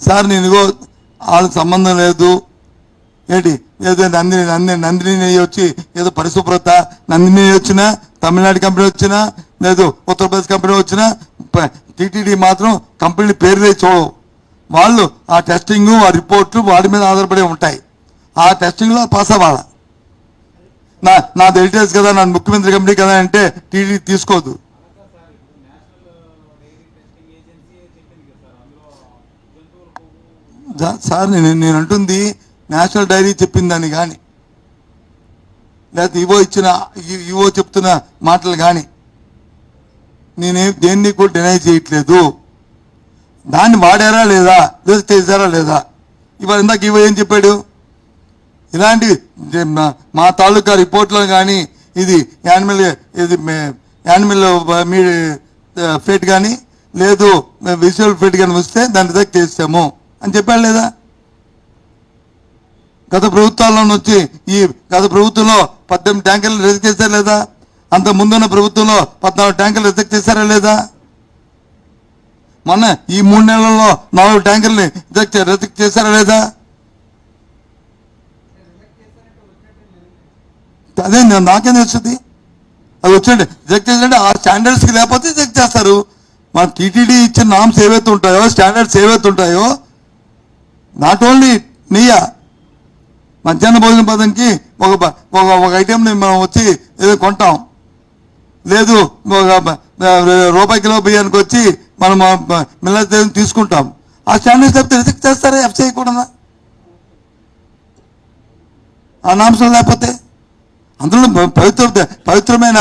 Sir నేను ఇదిగో వాళ్ళకి సంబంధం లేదు ఏంటి ఏదో నందిని వచ్చి ఏదో పరిశుభ్రత నందిని వచ్చినా తమిళనాడు కంపెనీ వచ్చినా లేదు ఉత్తరప్రదేశ్ కంపెనీ వచ్చినా టీటీడీ మాత్రం కంపెనీ పేరులే చూడవు. వాళ్ళు ఆ టెస్టింగ్ ఆ రిపోర్ట్లు వాటి మీద ఆధారపడి ఉంటాయి. ఆ టెస్టింగ్లో పాస్ అవ్వాలా. నా డీటెయిల్స్ కదా నా ముఖ్యమంత్రి కంపెనీ కదా అంటే టీటీడీ తీసుకోదు. సార్ నేను అంటుంది నేషనల్ డైరీ చెప్పిందని కానీ లేకపోతే ఈవో చెప్తున్న మాటలు కానీ నేనేం దేన్ని కూడా డినై చేయట్లేదు. దాన్ని వాడారా లేదా రిజెక్ట్ చేశారా లేదా. ఇవాళ ఇందాక ఈవో ఏం చెప్పాడు, ఇలాంటి మా తాలూకా రిపోర్ట్లో కానీ ఇది యానిమల్ ఫేట్ కానీ లేదు విజువల్ ఫేట్ కానీ వస్తే దాన్ని రిజెక్ట్ చేస్తాము అని చెప్పాడు లేదా. గత ప్రభుత్వాల్లో వచ్చి గత ప్రభుత్వంలో 18 ట్యాంకర్లు రిజెక్ట్ చేశారా లేదా. అంత ముందున్న ప్రభుత్వంలో 14 ట్యాంకర్లు రిజెక్ట్ చేశారా లేదా. మొన్న ఈ 3 నెలల్లో 4 ట్యాంకర్ని రిజెక్ట్ చేశారా లేదా. అదే నాకేం తెలుస్తుంది. అది వచ్చండి రిజెక్ట్ చేయాలంటే ఆ స్టాండర్డ్స్కి లేకపోతే రిజెక్ట్ చేస్తారు. మన టీటీడీ ఇచ్చిన నామ్స్ ఏవైతే ఉంటాయో స్టాండర్డ్స్ ఏవైతే ఉంటాయో నాట్ ఓన్లీ నెయ్య మధ్యాహ్న భోజన పథకంకి ఒక ఐటెంని మనం వచ్చి ఏదో కొంటాం, లేదు రూపాయి కిలో బియ్యానికి వచ్చి మనం మిల్లెట్ తీసుకుంటాం. ఆ స్టాండర్డ్స్ లేకపోతే రిజెక్ట్ చేస్తారా ఎఫ్సీఐ కూడా. ఆ నామ్స్ లేకపోతే అందులో పవిత్రమైన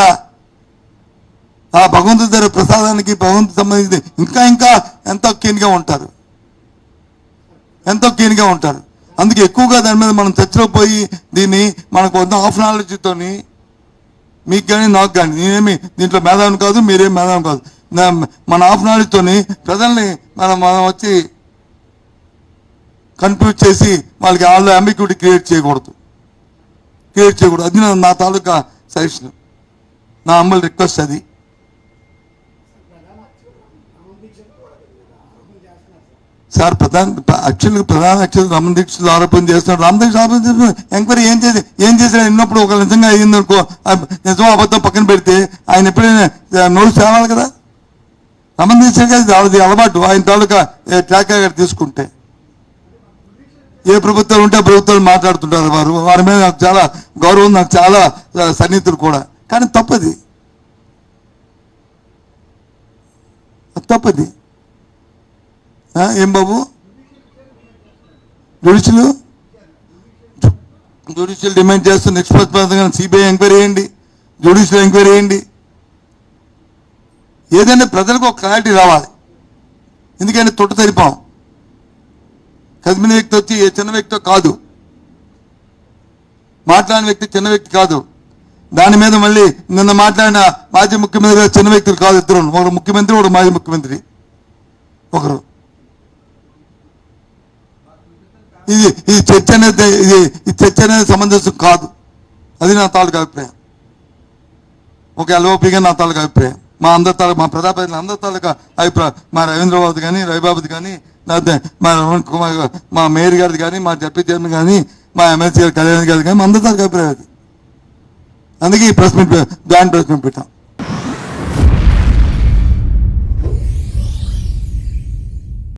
ఆ భగవంతుడి దగ్గర ప్రసాదానికి భగవంతుడికి సంబంధించి ఇంకా ఎంతో కీన్గా ఉంటారు. అందుకే ఎక్కువగా దాని మీద మనం చర్చలో పోయి దీన్ని మనకు వద్ద హాఫ్ నాలెడ్జ్తోని మీకు కానీ నాకు కానీ నేనేమి దీంట్లో మేధావిని కాదు, మీరేం మేధావిని కాదు, మన హాఫ్ నాలెడ్జ్తోని ప్రజల్ని మనం వచ్చి కన్ఫ్యూజ్ చేసి వాళ్ళకి వాళ్ళు అంబిక్యూటీ క్రియేట్ చేయకూడదు. అది నా తాలూకా సజెషన్, నా అమ్మల రిక్వెస్ట్ అది. సార్ ప్రధాన రమణ దీక్షలు ఆరోపణ చేస్తున్నాడు. రమణ దీక్ష ఆరోపణ చేస్తున్నారు. ఎంక్వైరీ ఏం చేశాడు ఎన్నప్పుడు ఒక నిజంగా అయ్యిందనుకో నిజం అబద్ధం పక్కన పెడితే ఆయన ఎప్పుడైనా నోట్స్ తేవాలి కదా. రమణ దీక్ష అది అలవాటు. ఆయన తాలూకా ట్రాక్ రికార్డ్ తీసుకుంటే ఏ ప్రభుత్వాలు ఉంటే ఆ ప్రభుత్వాలు మాట్లాడుతుంటారు. వారి మీద నాకు చాలా గౌరవం, నాకు చాలా సన్నిహితులు కూడా. కానీ తప్పది ఏం బాబు. జ్యుడిషియల్ డిమాండ్ చేస్తున్న నిష్పక్షపాతంగా సిబిఐ ఎంక్వైరీ చేయండి, జ్యుడిషియల్ ఎంక్వైరీ చేయండి. ఏదైనా ప్రజలకు ఒక క్లారిటీ రావాలి. ఎందుకంటే తొట్టు తరిపాం. కదిమిన వ్యక్తి వచ్చి ఏ చిన్న వ్యక్తితో కాదు, మాట్లాడిన వ్యక్తి చిన్న వ్యక్తి కాదు. దాని మీద మళ్ళీ నిన్న మాట్లాడిన మాజీ ముఖ్యమంత్రి చిన్న వ్యక్తులు కాదు, ఇద్దరు, ఒకరు ముఖ్యమంత్రి ఒకరు మాజీ ముఖ్యమంత్రి ఒకరు. ఇది చర్చ అనేది సమంజసం కాదు. అది నా తాలూకా అభిప్రాయం. ఒక ఎల్ఓపిగా నా తాలూకా అభిప్రాయం, మా ప్రజాప్రతినిధులు అందరి తాలూకా అభిప్రాయం. మా రవీంద్రబాబు కానీ రవిబాబుది కానీ లేకపోతే మా రమణ్ కుమార్ మా మేయర్ గారిది కానీ మా డిప్యూటీ చైర్మన్ కానీ మా ఎమ్మెల్సీ గారి కళ్యాణ్ గారిది కానీ అందరి తాలూకా అభిప్రాయం అది. అందుకే ఈ press meet joint press meet పెట్టాం.